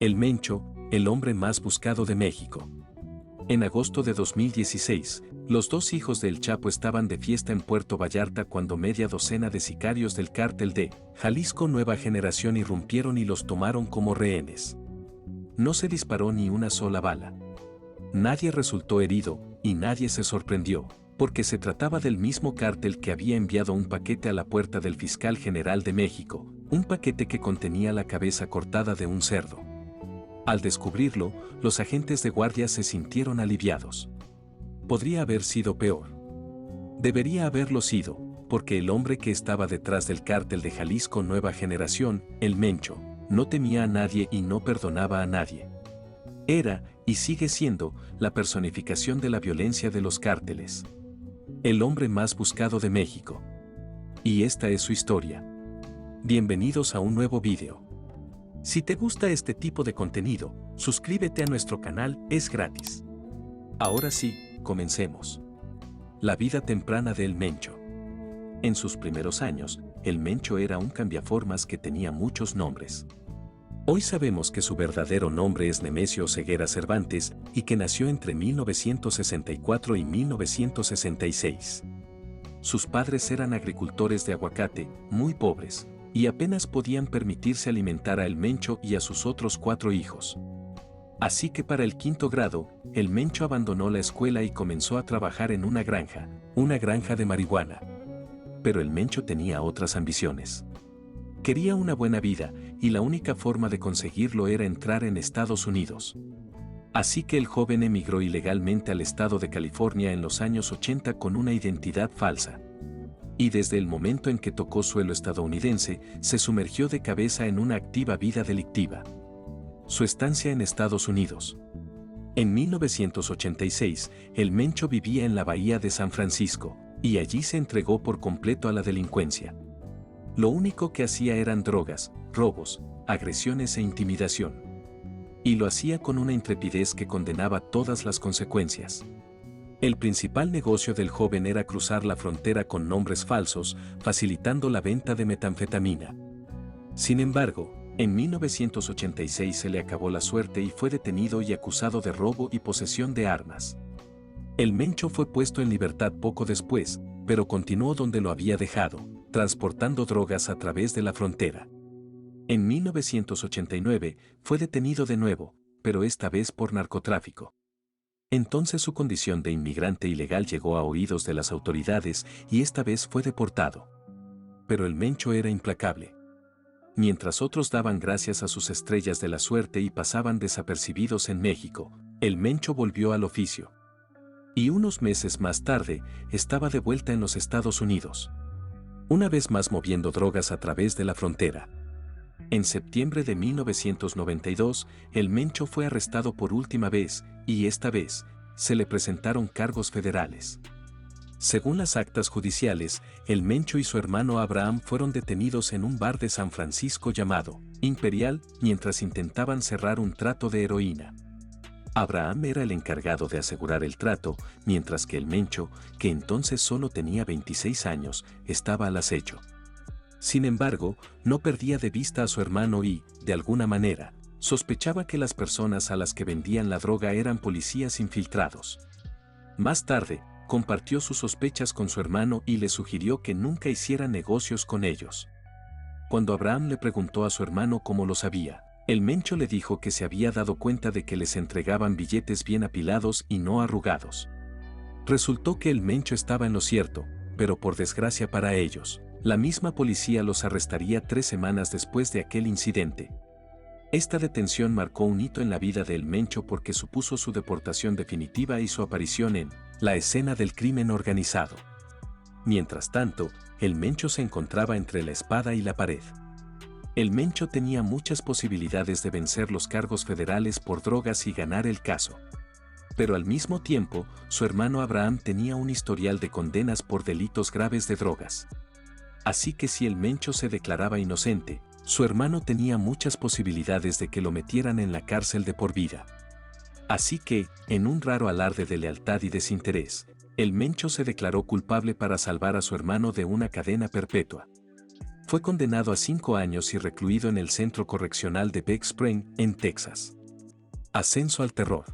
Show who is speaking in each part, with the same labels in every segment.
Speaker 1: El Mencho, el hombre más buscado de México. En agosto de 2016, los dos hijos del Chapo estaban de fiesta en Puerto Vallarta cuando media docena de sicarios del cártel de Jalisco Nueva Generación irrumpieron y los tomaron como rehenes. No se disparó ni una sola bala. Nadie resultó herido, y nadie se sorprendió, porque se trataba del mismo cártel que había enviado un paquete a la puerta del fiscal general de México, un paquete que contenía la cabeza cortada de un cerdo. Al descubrirlo, los agentes de guardia se sintieron aliviados. Podría haber sido peor. Debería haberlo sido, porque el hombre que estaba detrás del cártel de Jalisco Nueva Generación, el Mencho, no temía a nadie y no perdonaba a nadie. Era, y sigue siendo, la personificación de la violencia de los cárteles. El hombre más buscado de México. Y esta es su historia. Bienvenidos a un nuevo video. Si te gusta este tipo de contenido, suscríbete a nuestro canal, es gratis. Ahora sí, comencemos. La vida temprana de El Mencho. En sus primeros años, El Mencho era un cambiaformas que tenía muchos nombres. Hoy sabemos que su verdadero nombre es Nemesio Oseguera Cervantes y que nació entre 1964 y 1966. Sus padres eran agricultores de aguacate, muy pobres, y apenas podían permitirse alimentar a El Mencho y a sus otros 4 hijos. Así que para el 5º grado, El Mencho abandonó la escuela y comenzó a trabajar en una granja de marihuana. Pero El Mencho tenía otras ambiciones. Quería una buena vida, y la única forma de conseguirlo era entrar en Estados Unidos. Así que el joven emigró ilegalmente al estado de California en los años 80 con una identidad falsa. Y desde el momento en que tocó suelo estadounidense, se sumergió de cabeza en una activa vida delictiva. Su estancia en Estados Unidos. En 1986, El Mencho vivía en la bahía de San Francisco, y allí se entregó por completo a la delincuencia. Lo único que hacía eran drogas, robos, agresiones e intimidación. Y lo hacía con una intrepidez que condenaba todas las consecuencias. El principal negocio del joven era cruzar la frontera con nombres falsos, facilitando la venta de metanfetamina. Sin embargo, en 1986 se le acabó la suerte y fue detenido y acusado de robo y posesión de armas. El Mencho fue puesto en libertad poco después, pero continuó donde lo había dejado, transportando drogas a través de la frontera. En 1989 fue detenido de nuevo, pero esta vez por narcotráfico. Entonces su condición de inmigrante ilegal llegó a oídos de las autoridades y esta vez fue deportado. Pero El Mencho era implacable. Mientras otros daban gracias a sus estrellas de la suerte y pasaban desapercibidos en México, El Mencho volvió al oficio. Y unos meses más tarde, estaba de vuelta en los Estados Unidos. Una vez más moviendo drogas a través de la frontera. En septiembre de 1992, El Mencho fue arrestado por última vez, y esta vez, se le presentaron cargos federales. Según las actas judiciales, El Mencho y su hermano Abraham fueron detenidos en un bar de San Francisco llamado Imperial mientras intentaban cerrar un trato de heroína. Abraham era el encargado de asegurar el trato, mientras que El Mencho, que entonces solo tenía 26 años, estaba al acecho. Sin embargo, no perdía de vista a su hermano y, de alguna manera, sospechaba que las personas a las que vendían la droga eran policías infiltrados. Más tarde, compartió sus sospechas con su hermano y le sugirió que nunca hiciera negocios con ellos. Cuando Abraham le preguntó a su hermano cómo lo sabía, El Mencho le dijo que se había dado cuenta de que les entregaban billetes bien apilados y no arrugados. Resultó que El Mencho estaba en lo cierto, pero por desgracia para ellos, la misma policía los arrestaría 3 semanas después de aquel incidente. Esta detención marcó un hito en la vida de El Mencho porque supuso su deportación definitiva y su aparición en la escena del crimen organizado. Mientras tanto, El Mencho se encontraba entre la espada y la pared. El Mencho tenía muchas posibilidades de vencer los cargos federales por drogas y ganar el caso. Pero al mismo tiempo, su hermano Abraham tenía un historial de condenas por delitos graves de drogas. Así que si El Mencho se declaraba inocente, su hermano tenía muchas posibilidades de que lo metieran en la cárcel de por vida. Así que, en un raro alarde de lealtad y desinterés, El Mencho se declaró culpable para salvar a su hermano de una cadena perpetua. Fue condenado a 5 años y recluido en el Centro Correccional de Big Spring, en Texas. Ascenso al terror.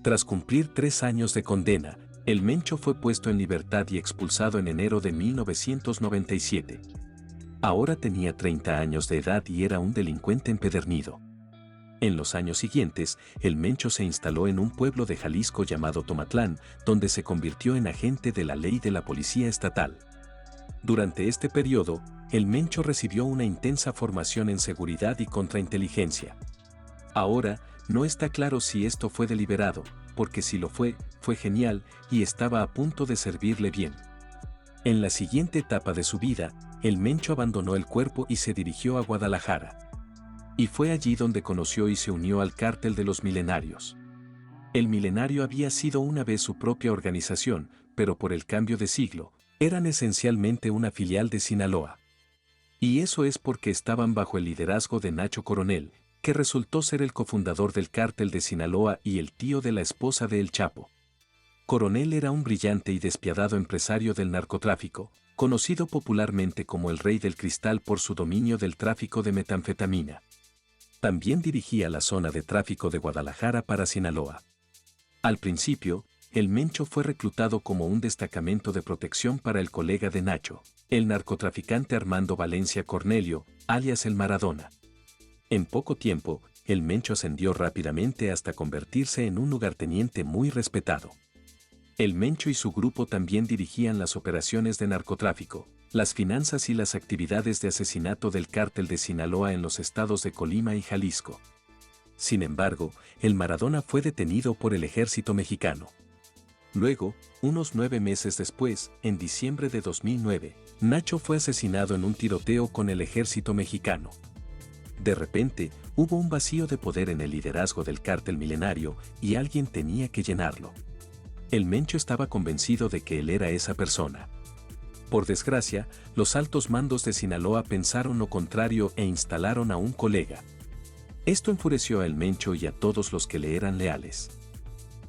Speaker 1: Tras cumplir 3 años de condena, el Mencho fue puesto en libertad y expulsado en enero de 1997. Ahora tenía 30 años de edad y era un delincuente empedernido. En los años siguientes, el Mencho se instaló en un pueblo de Jalisco llamado Tomatlán, donde se convirtió en agente de la ley de la policía estatal. Durante este periodo, el Mencho recibió una intensa formación en seguridad y contrainteligencia. Ahora, no está claro si esto fue deliberado, porque si lo fue, fue genial y estaba a punto de servirle bien. En la siguiente etapa de su vida, el Mencho abandonó el cuerpo y se dirigió a Guadalajara. Y fue allí donde conoció y se unió al Cártel de los Milenarios. El Milenario había sido una vez su propia organización, pero por el cambio de siglo, eran esencialmente una filial de Sinaloa. Y eso es porque estaban bajo el liderazgo de Nacho Coronel, que resultó ser el cofundador del Cártel de Sinaloa y el tío de la esposa de El Chapo. Coronel era un brillante y despiadado empresario del narcotráfico, conocido popularmente como el Rey del Cristal por su dominio del tráfico de metanfetamina. También dirigía la zona de tráfico de Guadalajara para Sinaloa. Al principio, el Mencho fue reclutado como un destacamento de protección para el colega de Nacho, el narcotraficante Armando Valencia Cornelio, alias el Maradona. En poco tiempo, el Mencho ascendió rápidamente hasta convertirse en un lugarteniente muy respetado. El Mencho y su grupo también dirigían las operaciones de narcotráfico, las finanzas y las actividades de asesinato del Cártel de Sinaloa en los estados de Colima y Jalisco. Sin embargo, el Maradona fue detenido por el ejército mexicano. Luego, unos 9 meses después, en diciembre de 2009, Nacho fue asesinado en un tiroteo con el ejército mexicano. De repente, hubo un vacío de poder en el liderazgo del Cártel Milenario y alguien tenía que llenarlo. El Mencho estaba convencido de que él era esa persona. Por desgracia, los altos mandos de Sinaloa pensaron lo contrario e instalaron a un colega. Esto enfureció a El Mencho y a todos los que le eran leales.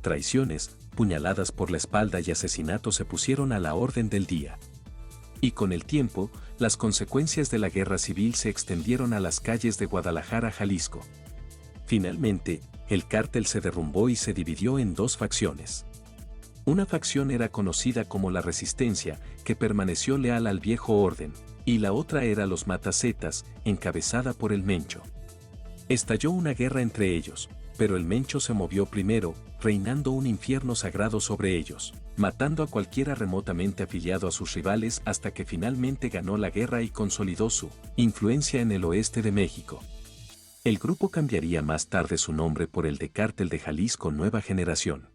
Speaker 1: Traiciones, puñaladas por la espalda y asesinatos se pusieron a la orden del día. Y con el tiempo, las consecuencias de la guerra civil se extendieron a las calles de Guadalajara, Jalisco. Finalmente, el cártel se derrumbó y se dividió en 2 facciones. Una facción era conocida como la Resistencia, que permaneció leal al viejo orden, y la otra era los Matacetas, encabezada por el Mencho. Estalló una guerra entre ellos, pero el Mencho se movió primero, reinando un infierno sagrado sobre ellos, matando a cualquiera remotamente afiliado a sus rivales hasta que finalmente ganó la guerra y consolidó su influencia en el oeste de México. El grupo cambiaría más tarde su nombre por el de Cártel de Jalisco Nueva Generación,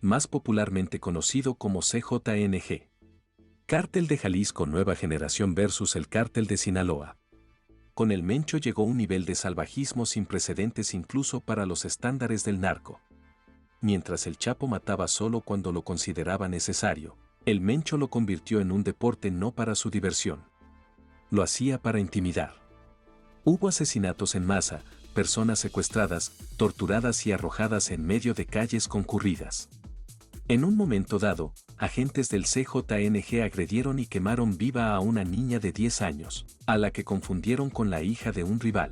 Speaker 1: más popularmente conocido como CJNG. Cártel de Jalisco Nueva Generación versus el Cártel de Sinaloa. Con el Mencho llegó un nivel de salvajismo sin precedentes incluso para los estándares del narco. Mientras el Chapo mataba solo cuando lo consideraba necesario, el Mencho lo convirtió en un deporte no para su diversión. Lo hacía para intimidar. Hubo asesinatos en masa, personas secuestradas, torturadas y arrojadas en medio de calles concurridas. En un momento dado, agentes del CJNG agredieron y quemaron viva a una niña de 10 años, a la que confundieron con la hija de un rival.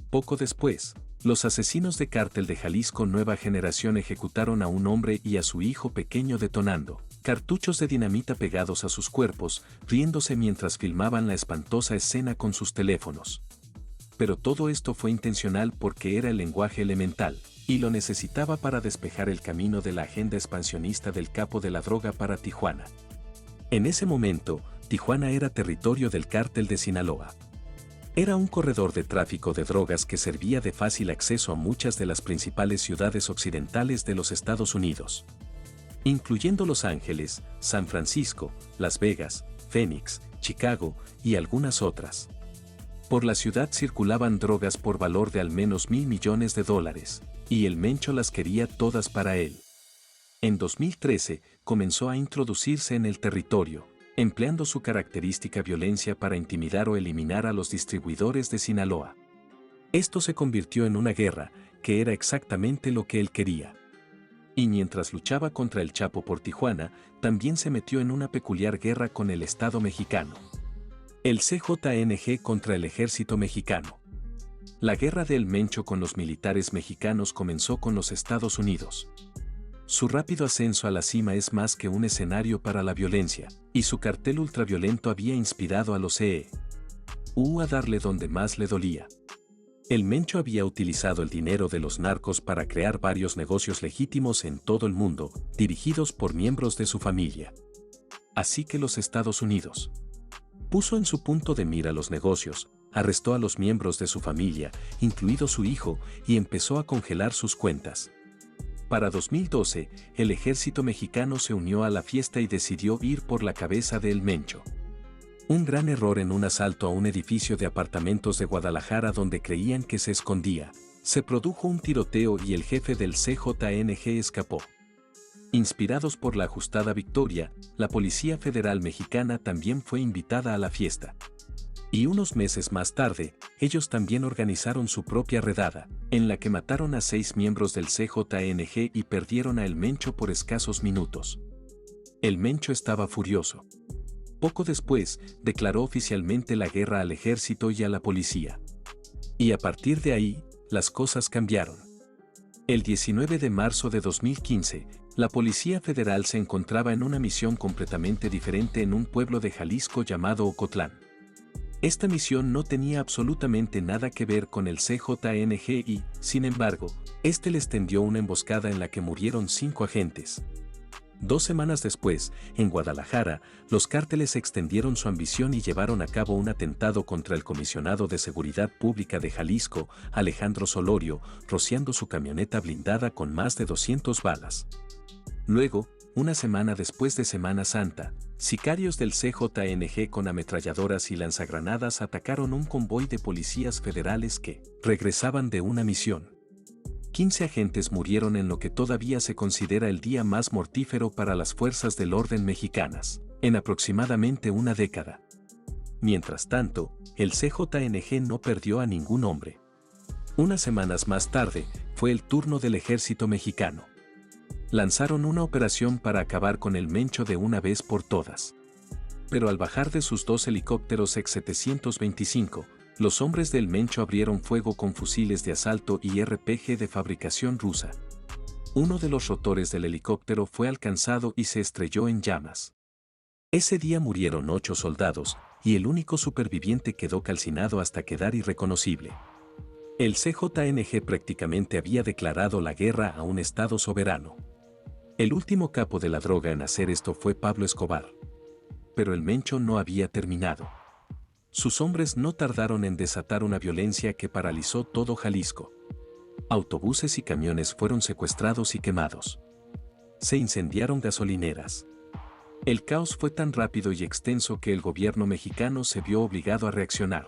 Speaker 1: Poco después, los asesinos de Cártel de Jalisco Nueva Generación ejecutaron a un hombre y a su hijo pequeño detonando cartuchos de dinamita pegados a sus cuerpos, riéndose mientras filmaban la espantosa escena con sus teléfonos. Pero todo esto fue intencional porque era el lenguaje elemental, y lo necesitaba para despejar el camino de la agenda expansionista del capo de la droga para Tijuana. En ese momento, Tijuana era territorio del Cártel de Sinaloa. Era un corredor de tráfico de drogas que servía de fácil acceso a muchas de las principales ciudades occidentales de los Estados Unidos, incluyendo Los Ángeles, San Francisco, Las Vegas, Phoenix, Chicago y algunas otras. Por la ciudad circulaban drogas por valor de al menos $1,000 millones, y el Mencho las quería todas para él. En 2013, comenzó a introducirse en el territorio, empleando su característica violencia para intimidar o eliminar a los distribuidores de Sinaloa. Esto se convirtió en una guerra, que era exactamente lo que él quería. Y mientras luchaba contra el Chapo por Tijuana, también se metió en una peculiar guerra con el Estado mexicano. El CJNG contra el ejército mexicano. La guerra del Mencho con los militares mexicanos comenzó con los Estados Unidos. Su rápido ascenso a la cima es más que un escenario para la violencia, y su cartel ultraviolento había inspirado a los EU a darle donde más le dolía. El Mencho había utilizado el dinero de los narcos para crear varios negocios legítimos en todo el mundo, dirigidos por miembros de su familia. Así que los Estados Unidos puso en su punto de mira los negocios, arrestó a los miembros de su familia, incluido su hijo, y empezó a congelar sus cuentas. Para 2012, el ejército mexicano se unió a la fiesta y decidió ir por la cabeza de El Mencho. Un gran error en un asalto a un edificio de apartamentos de Guadalajara donde creían que se escondía. Se produjo un tiroteo y el jefe del CJNG escapó. Inspirados por la ajustada victoria, la Policía Federal Mexicana también fue invitada a la fiesta. Y unos meses más tarde, ellos también organizaron su propia redada, en la que mataron a 6 miembros del CJNG y perdieron a El Mencho por escasos minutos. El Mencho estaba furioso. Poco después, declaró oficialmente la guerra al ejército y a la policía. Y a partir de ahí, las cosas cambiaron. El 19 de marzo de 2015, la Policía Federal se encontraba en una misión completamente diferente en un pueblo de Jalisco llamado Ocotlán. Esta misión no tenía absolutamente nada que ver con el CJNG y, sin embargo, este les tendió una emboscada en la que murieron 5 agentes. 2 semanas después, en Guadalajara, los cárteles extendieron su ambición y llevaron a cabo un atentado contra el comisionado de Seguridad Pública de Jalisco, Alejandro Solorio, rociando su camioneta blindada con más de 200 balas. Luego, una semana después de Semana Santa, sicarios del CJNG con ametralladoras y lanzagranadas atacaron un convoy de policías federales que regresaban de una misión. 15 agentes murieron en lo que todavía se considera el día más mortífero para las fuerzas del orden mexicanas, en aproximadamente una década. Mientras tanto, el CJNG no perdió a ningún hombre. Unas semanas más tarde, fue el turno del ejército mexicano. Lanzaron una operación para acabar con el Mencho de una vez por todas. Pero al bajar de sus 2 helicópteros X-725, los hombres del Mencho abrieron fuego con fusiles de asalto y RPG de fabricación rusa. Uno de los rotores del helicóptero fue alcanzado y se estrelló en llamas. Ese día murieron 8 soldados, y el único superviviente quedó calcinado hasta quedar irreconocible. El CJNG prácticamente había declarado la guerra a un estado soberano. El último capo de la droga en hacer esto fue Pablo Escobar. Pero el Mencho no había terminado. Sus hombres no tardaron en desatar una violencia que paralizó todo Jalisco. Autobuses y camiones fueron secuestrados y quemados. Se incendiaron gasolineras. El caos fue tan rápido y extenso que el gobierno mexicano se vio obligado a reaccionar.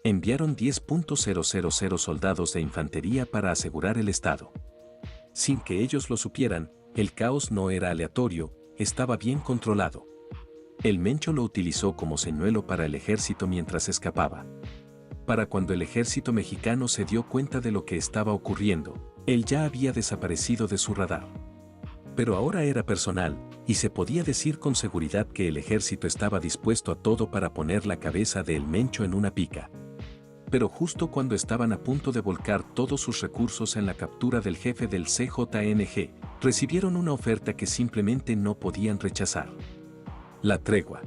Speaker 1: Enviaron 10.000 soldados de infantería para asegurar el estado. Sin que ellos lo supieran, el caos no era aleatorio, estaba bien controlado. El Mencho lo utilizó como señuelo para el ejército mientras escapaba. Para cuando el ejército mexicano se dio cuenta de lo que estaba ocurriendo, él ya había desaparecido de su radar. Pero ahora era personal, y se podía decir con seguridad que el ejército estaba dispuesto a todo para poner la cabeza de El Mencho en una pica. Pero justo cuando estaban a punto de volcar todos sus recursos en la captura del jefe del CJNG, recibieron una oferta que simplemente no podían rechazar. La tregua.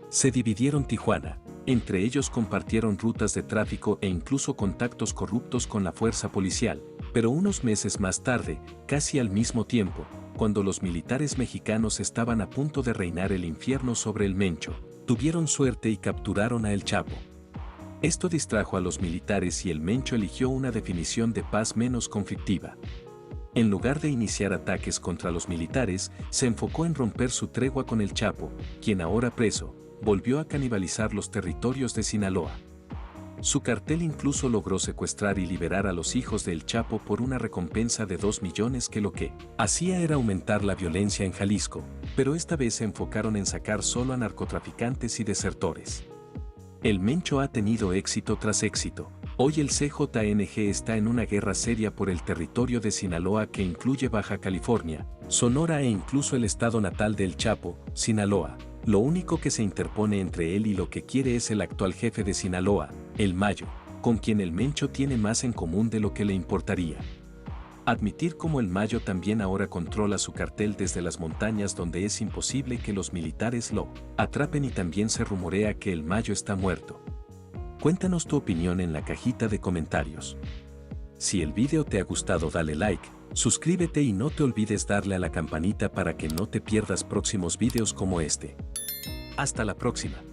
Speaker 1: Se dividieron Tijuana, entre ellos compartieron rutas de tráfico e incluso contactos corruptos con la fuerza policial, pero unos meses más tarde, casi al mismo tiempo, cuando los militares mexicanos estaban a punto de reinar el infierno sobre El Mencho, tuvieron suerte y capturaron a El Chapo. Esto distrajo a los militares y El Mencho eligió una definición de paz menos conflictiva. En lugar de iniciar ataques contra los militares, se enfocó en romper su tregua con El Chapo, quien ahora preso, volvió a canibalizar los territorios de Sinaloa. Su cartel incluso logró secuestrar y liberar a los hijos de El Chapo por una recompensa de 2 millones que lo que hacía era aumentar la violencia en Jalisco, pero esta vez se enfocaron en sacar solo a narcotraficantes y desertores. El Mencho ha tenido éxito tras éxito. Hoy el CJNG está en una guerra seria por el territorio de Sinaloa que incluye Baja California, Sonora e incluso el estado natal de El Chapo, Sinaloa. Lo único que se interpone entre él y lo que quiere es el actual jefe de Sinaloa, el Mayo, con quien el Mencho tiene más en común de lo que le importaría. Admitir como el Mayo también ahora controla su cartel desde las montañas donde es imposible que los militares lo atrapen, y también se rumorea que el Mayo está muerto. Cuéntanos tu opinión en la cajita de comentarios. Si el video te ha gustado, dale like, suscríbete y no te olvides darle a la campanita para que no te pierdas próximos videos como este. Hasta la próxima.